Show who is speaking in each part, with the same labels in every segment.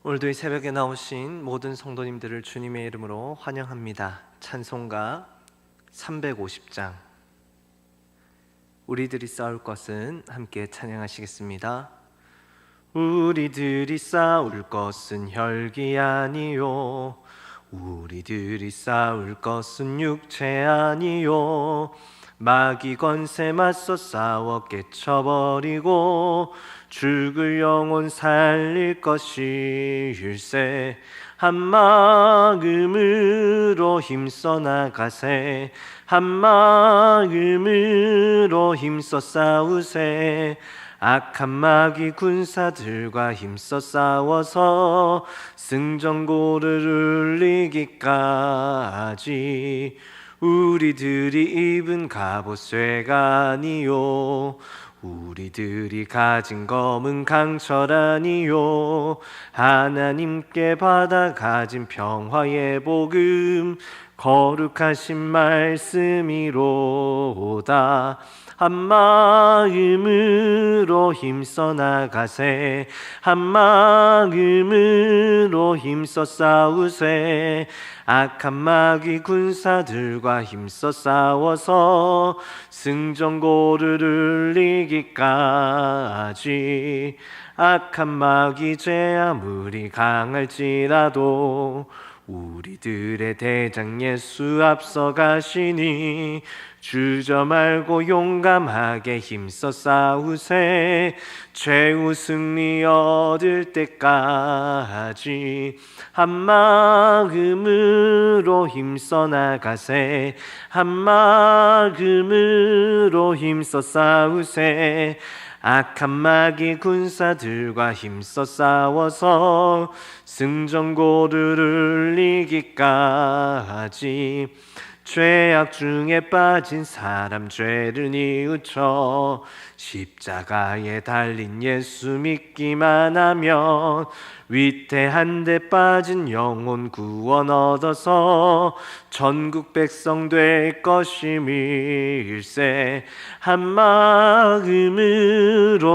Speaker 1: 오늘도 이 새벽에 나오신 모든 성도님들을 주님의 이름으로 환영합니다. 찬송가 350장 우리들이 싸울 것은 함께 찬양하시겠습니다. 우리들이 싸울 것은 혈기 아니요, 우리들이 싸울 것은 육체 아니요, 마귀 권세 맞서 싸워 깨쳐버리고 죽을 영혼 살릴 것일세. 한 마음으로 힘써 나가세, 한 마음으로 힘써 싸우세. 악한 마귀 군사들과 힘써 싸워서 승전고를 울리기까지 우리들이 입은 갑옷 쇠가 아니요, 우리들이 가진 검은 강철 아니요, 하나님께 받아 가진 평화의 복음 거룩하신 말씀이로다. 한 마음으로 힘써 나가세, 한 마음으로 힘써 싸우세. 악한 마귀 군사들과 힘써 싸워서 승전고를 울리기까지. 악한 마귀 죄 아무리 강할지라도 우리들의 대장 예수 앞서 가시니 주저 말고 용감하게 힘써 싸우세. 최후 승리 얻을 때까지 한 마음으로 힘써 나가세, 한 마음으로 힘써 싸우세. 악한 마귀 군사들과 힘써 싸워서 승전고를 울리기까지. 죄악 중에 빠진 사람 죄를 뉘우쳐 십자가에 달린 예수 믿기만 하면 위태한 데 빠진 영혼 구원 얻어서 전국 백성 될 것임일세. 한 마음으로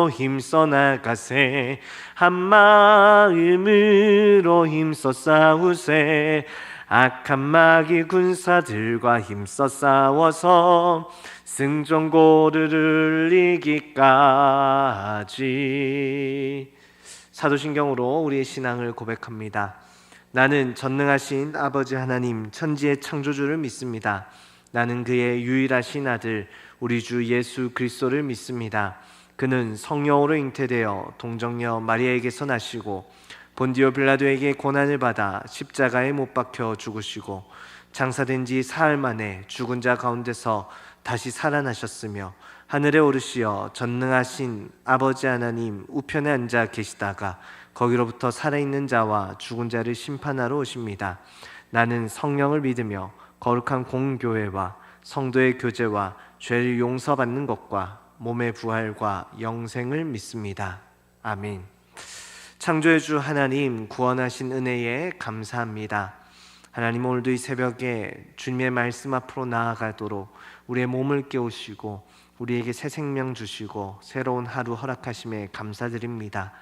Speaker 1: 힘써 나가세, 한 마음으로 힘써 싸우세. 악한 마귀 군사들과 힘써 싸워서 승전고를 울리기까지. 사도신경으로 우리의 신앙을 고백합니다. 나는 전능하신 아버지 하나님 천지의 창조주를 믿습니다. 나는 그의 유일하신 아들 우리 주 예수 그리스도를 믿습니다. 그는 성령으로 잉태되어 동정녀 마리아에게서 나시고 본디오 빌라도에게 고난을 받아 십자가에 못 박혀 죽으시고 장사된 지 사흘 만에 죽은 자 가운데서 다시 살아나셨으며 하늘에 오르시어 전능하신 아버지 하나님 우편에 앉아 계시다가 거기로부터 살아있는 자와 죽은 자를 심판하러 오십니다. 나는 성령을 믿으며 거룩한 공교회와 성도의 교제와 죄를 용서받는 것과 몸의 부활과 영생을 믿습니다. 아멘. 창조의 주 하나님, 구원하신 은혜에 감사합니다. 하나님, 오늘도 이 새벽에 주님의 말씀 앞으로 나아가도록 우리의 몸을 깨우시고 우리에게 새 생명 주시고 새로운 하루 허락하심에 감사드립니다.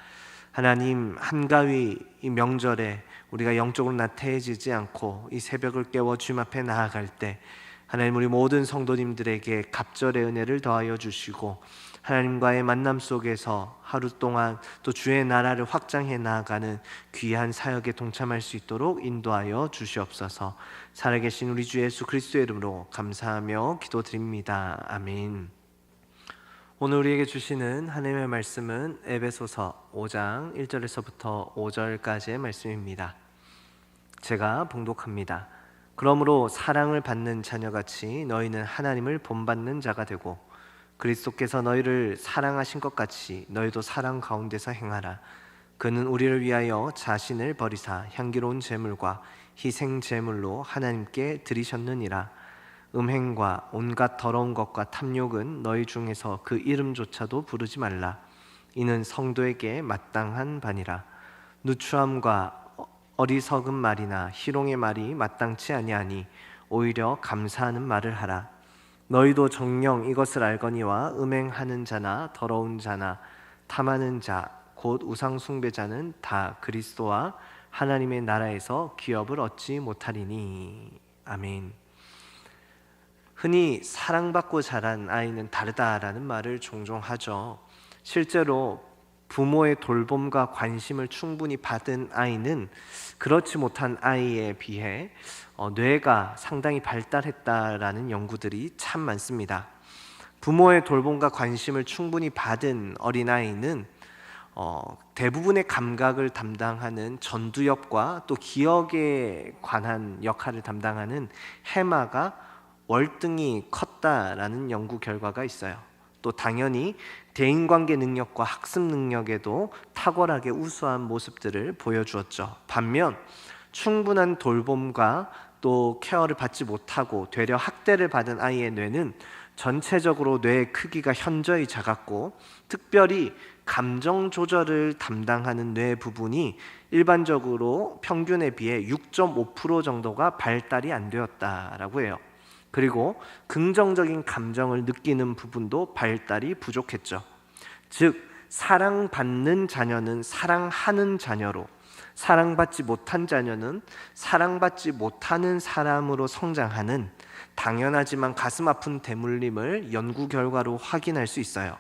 Speaker 1: 하나님, 한가위 이 명절에 우리가 영적으로 나태해지지 않고 이 새벽을 깨워 주님 앞에 나아갈 때 하나님, 우리 모든 성도님들에게 갑절의 은혜를 더하여 주시고 하나님과의 만남 속에서 하루 동안 또 주의 나라를 확장해 나아가는 귀한 사역에 동참할 수 있도록 인도하여 주시옵소서. 살아계신 우리 주 예수 그리스도의 이름으로 감사하며 기도드립니다. 아멘. 오늘 우리에게 주시는 하나님의 말씀은 에베소서 5장 1절에서부터 5절까지의 말씀입니다. 제가 봉독합니다. 그러므로 사랑을 받는 자녀같이 너희는 하나님을 본받는 자가 되고 그리스도께서 너희를 사랑하신 것 같이 너희도 사랑 가운데서 행하라. 그는 우리를 위하여 자신을 버리사 향기로운 제물과 희생 제물로 하나님께 드리셨느니라. 음행과 온갖 더러운 것과 탐욕은 너희 중에서 그 이름조차도 부르지 말라. 이는 성도에게 마땅한 바니라. 누추함과 어리석은 말이나 희롱의 말이 마땅치 아니하니 오히려 감사하는 말을 하라. 너희도 정녕 이것을 알거니와 음행하는 자나 더러운 자나 탐하는 자 곧 우상 숭배자는 다 그리스도와 하나님의 나라에서 기업을 얻지 못하리니. 아멘. 흔히 사랑받고 자란 아이는 다르다라는 말을 종종 하죠. 실제로 부모의 돌봄과 관심을 충분히 받은 아이는 그렇지 못한 아이에 비해 뇌가 상당히 발달했다라는 연구들이 참 많습니다. 부모의 돌봄과 관심을 충분히 받은 어린아이는 대부분의 감각을 담당하는 전두엽과 또 기억에 관한 역할을 담당하는 해마가 월등히 컸다라는 연구 결과가 있어요. 또 당연히 대인관계 능력과 학습 능력에도 탁월하게 우수한 모습들을 보여주었죠. 반면 충분한 돌봄과 또 케어를 받지 못하고 되려 학대를 받은 아이의 뇌는 전체적으로 뇌의 크기가 현저히 작았고, 특별히 감정 조절을 담당하는 뇌 부분이 일반적으로 평균에 비해 6.5% 정도가 발달이 안 되었다라고 해요. 그리고 긍정적인 감정을 느끼는 부분도 발달이 부족했죠. 즉, 사랑받는 자녀는 사랑하는 자녀로, 사랑받지 못한 자녀는 사랑받지 못하는 사람으로 성장하는 당연하지만 가슴 아픈 대물림을 연구 결과로 확인할 수 있어요.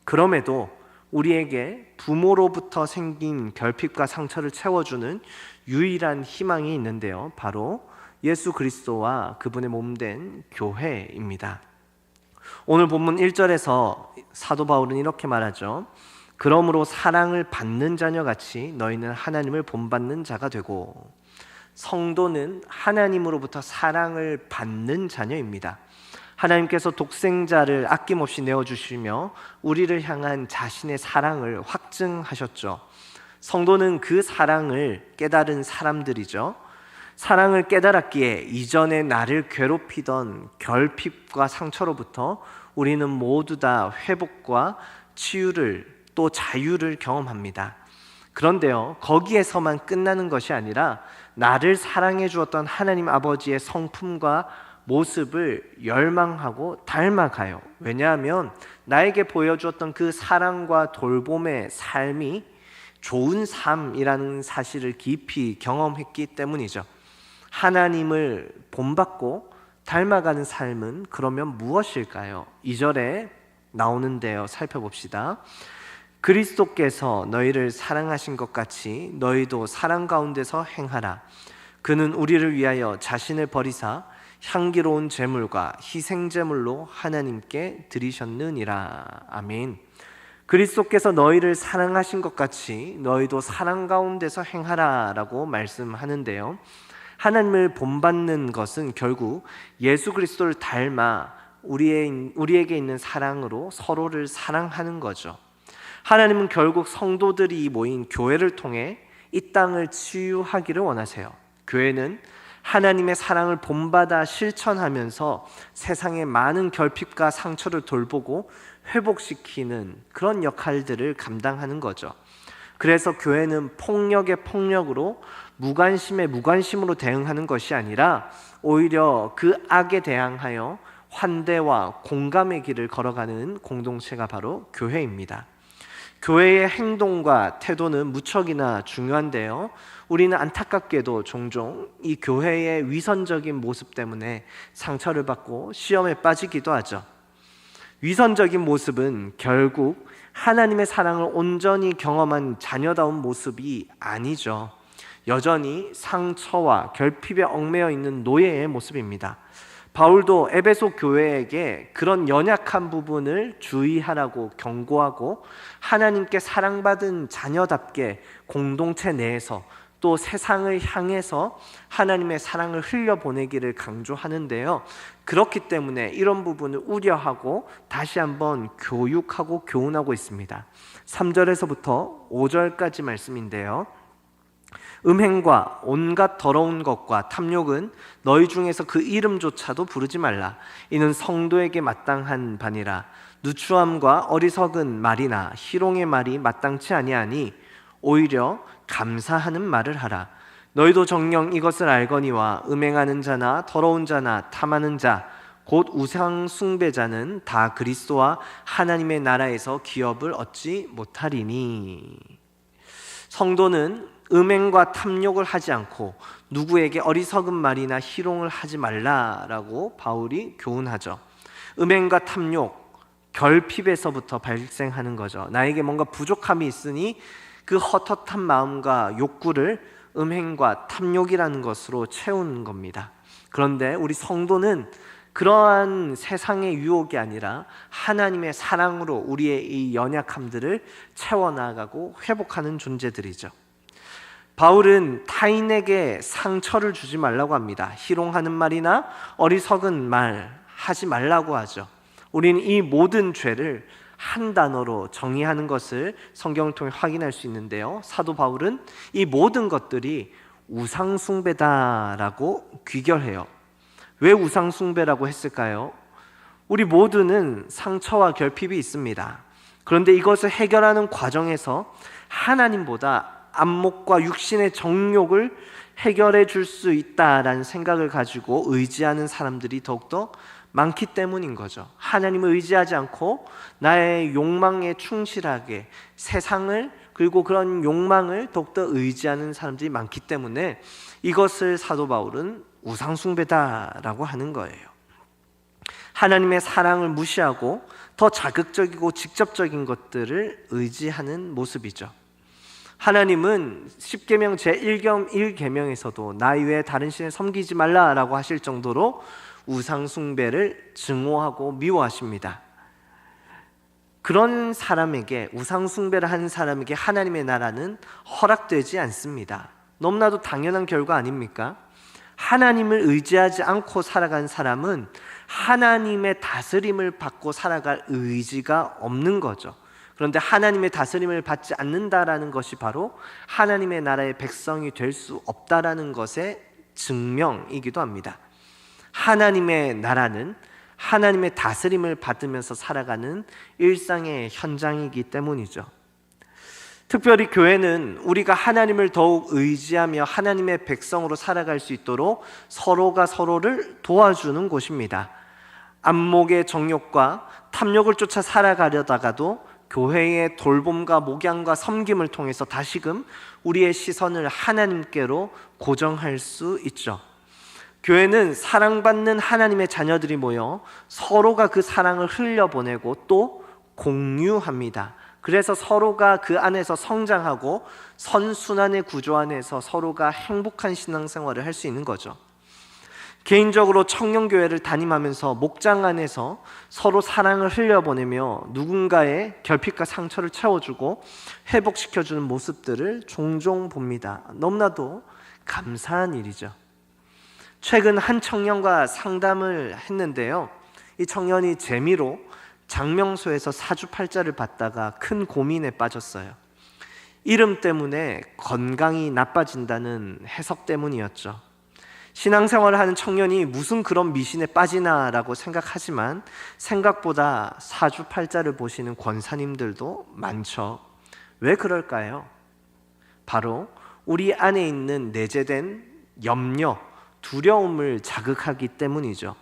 Speaker 1: 그럼에도 우리에게 부모로부터 생긴 결핍과 상처를 채워주는 유일한 희망이 있는데요. 바로 예수 그리스도와 그분의 몸된 교회입니다. 오늘 본문 1절에서 사도 바울은 이렇게 말하죠. 그러므로 사랑을 받는 자녀같이 너희는 하나님을 본받는 자가 되고. 성도는 하나님으로부터 사랑을 받는 자녀입니다. 하나님께서 독생자를 아낌없이 내어주시며 우리를 향한 자신의 사랑을 확증하셨죠. 성도는 그 사랑을 깨달은 사람들이죠. 사랑을 깨달았기에 이전에 나를 괴롭히던 결핍과 상처로부터 우리는 모두 다 회복과 치유를 또 자유를 경험합니다. 그런데요, 거기에서만 끝나는 것이 아니라 나를 사랑해 주었던 하나님 아버지의 성품과 모습을 열망하고 닮아가요. 왜냐하면 나에게 보여주었던 그 사랑과 돌봄의 삶이 좋은 삶이라는 사실을 깊이 경험했기 때문이죠. 하나님을 본받고 닮아가는 삶은 그러면 무엇일까요? 2절에 나오는데요, 살펴봅시다. 그리스도께서 너희를 사랑하신 것 같이 너희도 사랑 가운데서 행하라. 그는 우리를 위하여 자신을 버리사 향기로운 제물과 희생 제물로 하나님께 드리셨느니라. 아멘. 그리스도께서 너희를 사랑하신 것 같이 너희도 사랑 가운데서 행하라 라고 말씀하는데요, 하나님을 본받는 것은 결국 예수 그리스도를 닮아 우리에게 있는 사랑으로 서로를 사랑하는 거죠. 하나님은 결국 성도들이 모인 교회를 통해 이 땅을 치유하기를 원하세요. 교회는 하나님의 사랑을 본받아 실천하면서 세상의 많은 결핍과 상처를 돌보고 회복시키는 그런 역할들을 감당하는 거죠. 그래서 교회는 폭력의 폭력으로, 무관심에 무관심으로 대응하는 것이 아니라 오히려 그 악에 대항하여 환대와 공감의 길을 걸어가는 공동체가 바로 교회입니다. 교회의 행동과 태도는 무척이나 중요한데요, 우리는 안타깝게도 종종 이 교회의 위선적인 모습 때문에 상처를 받고 시험에 빠지기도 하죠. 위선적인 모습은 결국 하나님의 사랑을 온전히 경험한 자녀다운 모습이 아니죠. 여전히 상처와 결핍에 얽매여 있는 노예의 모습입니다. 바울도 에베소 교회에게 그런 연약한 부분을 주의하라고 경고하고, 하나님께 사랑받은 자녀답게 공동체 내에서 또 세상을 향해서 하나님의 사랑을 흘려보내기를 강조하는데요, 그렇기 때문에 이런 부분을 우려하고 다시 한번 교육하고 교훈하고 있습니다. 3절에서부터 5절까지 말씀인데요, 음행과 온갖 더러운 것과 탐욕은 너희 중에서 그 이름조차도 부르지 말라. 이는 성도에게 마땅한 바니라. 누추함과 어리석은 말이나 희롱의 말이 마땅치 아니하니 오히려 감사하는 말을 하라. 너희도 정녕 이것을 알거니와 음행하는 자나 더러운 자나 탐하는 자 곧 우상 숭배자는 다 그리스도와 하나님의 나라에서 기업을 얻지 못하리니. 성도는 음행과 탐욕을 하지 않고 누구에게 어리석은 말이나 희롱을 하지 말라라고 바울이 교훈하죠. 음행과 탐욕, 결핍에서부터 발생하는 거죠. 나에게 뭔가 부족함이 있으니 그 헛헛한 마음과 욕구를 음행과 탐욕이라는 것으로 채우는 겁니다. 그런데 우리 성도는 그러한 세상의 유혹이 아니라 하나님의 사랑으로 우리의 이 연약함들을 채워나가고 회복하는 존재들이죠. 바울은 타인에게 상처를 주지 말라고 합니다. 희롱하는 말이나 어리석은 말 하지 말라고 하죠. 우리는 이 모든 죄를 한 단어로 정의하는 것을 성경을 통해 확인할 수 있는데요, 사도 바울은 이 모든 것들이 우상숭배다라고 귀결해요. 왜 우상숭배라고 했을까요? 우리 모두는 상처와 결핍이 있습니다. 그런데 이것을 해결하는 과정에서 하나님보다 안목과 육신의 정욕을 해결해 줄 수 있다라는 생각을 가지고 의지하는 사람들이 더욱더 많기 때문인 거죠. 하나님을 의지하지 않고 나의 욕망에 충실하게 세상을, 그리고 그런 욕망을 더욱더 의지하는 사람들이 많기 때문에 이것을 사도 바울은 우상숭배다라고 하는 거예요. 하나님의 사랑을 무시하고 더 자극적이고 직접적인 것들을 의지하는 모습이죠. 하나님은 10계명 제1계명에서도 나 이외에 다른 신을 섬기지 말라라고 하실 정도로 우상숭배를 증오하고 미워하십니다. 그런 사람에게, 우상숭배를 하는 사람에게 하나님의 나라는 허락되지 않습니다. 너무나도 당연한 결과 아닙니까? 하나님을 의지하지 않고 살아간 사람은 하나님의 다스림을 받고 살아갈 의지가 없는 거죠. 그런데 하나님의 다스림을 받지 않는다라는 것이 바로 하나님의 나라의 백성이 될 수 없다라는 것의 증명이기도 합니다. 하나님의 나라는 하나님의 다스림을 받으면서 살아가는 일상의 현장이기 때문이죠. 특별히 교회는 우리가 하나님을 더욱 의지하며 하나님의 백성으로 살아갈 수 있도록 서로가 서로를 도와주는 곳입니다. 안목의 정욕과 탐욕을 쫓아 살아가려다가도 교회의 돌봄과 목양과 섬김을 통해서 다시금 우리의 시선을 하나님께로 고정할 수 있죠. 교회는 사랑받는 하나님의 자녀들이 모여 서로가 그 사랑을 흘려보내고 또 공유합니다. 그래서 서로가 그 안에서 성장하고 선순환의 구조 안에서 서로가 행복한 신앙생활을 할 수 있는 거죠. 개인적으로 청년교회를 담임하면서 목장 안에서 서로 사랑을 흘려보내며 누군가의 결핍과 상처를 채워주고 회복시켜주는 모습들을 종종 봅니다. 너무나도 감사한 일이죠. 최근 한 청년과 상담을 했는데요, 이 청년이 재미로 장명소에서 사주팔자를 받다가 큰 고민에 빠졌어요. 이름 때문에 건강이 나빠진다는 해석 때문이었죠. 신앙생활을 하는 청년이 무슨 그런 미신에 빠지나라고 생각하지만 생각보다 사주팔자를 보시는 권사님들도 많죠. 왜 그럴까요? 바로 우리 안에 있는 내재된 염려, 두려움을 자극하기 때문이죠.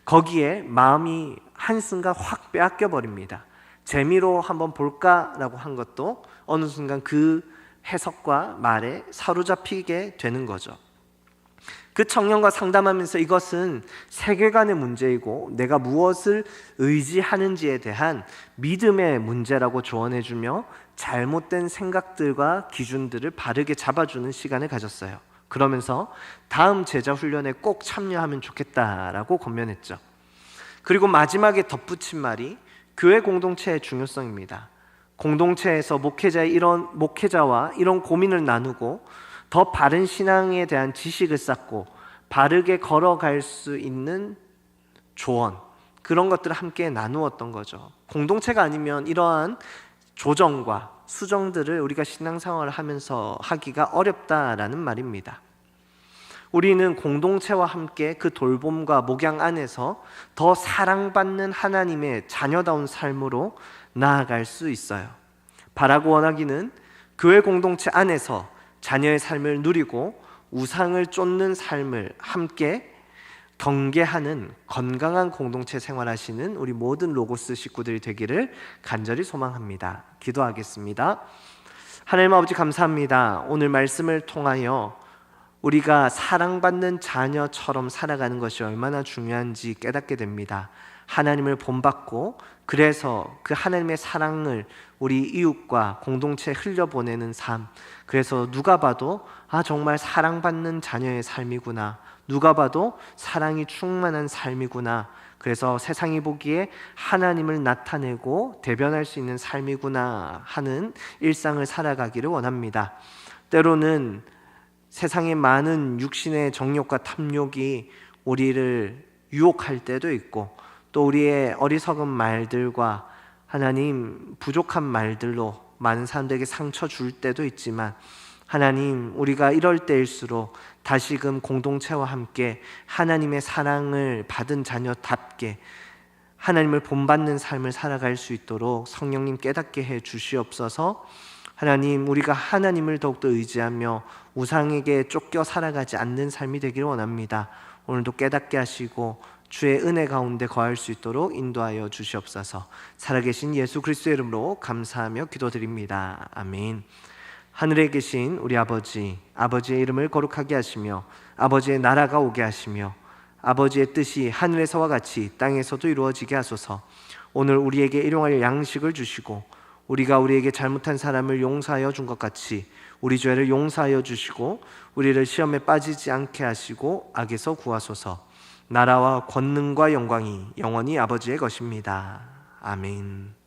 Speaker 1: 거기에 마음이 한순간 확 빼앗겨 버립니다. 재미로 한번 볼까라고 한 것도 어느 순간 그 해석과 말에 사로잡히게 되는 거죠. 그 청년과 상담하면서 이것은 세계관의 문제이고 내가 무엇을 의지하는지에 대한 믿음의 문제라고 조언해주며 잘못된 생각들과 기준들을 바르게 잡아주는 시간을 가졌어요. 그러면서 다음 제자 훈련에 꼭 참여하면 좋겠다라고 권면했죠. 그리고 마지막에 덧붙인 말이 교회 공동체의 중요성입니다. 공동체에서 목회자와 이런 고민을 나누고 더 바른 신앙에 대한 지식을 쌓고 바르게 걸어갈 수 있는 조언, 그런 것들을 함께 나누었던 거죠. 공동체가 아니면 이러한 조정과 수정들을 우리가 신앙생활을 하면서 하기가 어렵다라는 말입니다. 우리는 공동체와 함께 그 돌봄과 목양 안에서 더 사랑받는 하나님의 자녀다운 삶으로 나아갈 수 있어요. 바라고 원하기는 교회 공동체 안에서 자녀의 삶을 누리고 우상을 쫓는 삶을 함께 경계하는 건강한 공동체 생활하시는 우리 모든 로고스 식구들이 되기를 간절히 소망합니다. 기도하겠습니다. 하나님 아버지 감사합니다. 오늘 말씀을 통하여 우리가 사랑받는 자녀처럼 살아가는 것이 얼마나 중요한지 깨닫게 됩니다. 하나님을 본받고 그래서 그 하나님의 사랑을 우리 이웃과 공동체에 흘려보내는 삶, 그래서 누가 봐도 정말 사랑받는 자녀의 삶이구나, 누가 봐도 사랑이 충만한 삶이구나, 그래서 세상이 보기에 하나님을 나타내고 대변할 수 있는 삶이구나 하는 일상을 살아가기를 원합니다. 때로는 세상의 많은 육신의 정욕과 탐욕이 우리를 유혹할 때도 있고, 또 우리의 어리석은 말들과 하나님 부족한 말들로 많은 사람들에게 상처 줄 때도 있지만, 하나님, 우리가 이럴 때일수록 다시금 공동체와 함께 하나님의 사랑을 받은 자녀답게 하나님을 본받는 삶을 살아갈 수 있도록 성령님 깨닫게 해 주시옵소서. 하나님, 우리가 하나님을 더욱더 의지하며 우상에게 쫓겨 살아가지 않는 삶이 되기를 원합니다. 오늘도 깨닫게 하시고 주의 은혜 가운데 거할 수 있도록 인도하여 주시옵소서. 살아계신 예수 그리스도의 이름으로 감사하며 기도드립니다. 아멘. 하늘에 계신 우리 아버지, 아버지의 이름을 거룩하게 하시며 아버지의 나라가 오게 하시며 아버지의 뜻이 하늘에서와 같이 땅에서도 이루어지게 하소서. 오늘 우리에게 일용할 양식을 주시고 우리가 우리에게 잘못한 사람을 용서하여 준 것 같이 우리 죄를 용서하여 주시고 우리를 시험에 빠지지 않게 하시고 악에서 구하소서. 나라와 권능과 영광이 영원히 아버지의 것입니다. 아멘.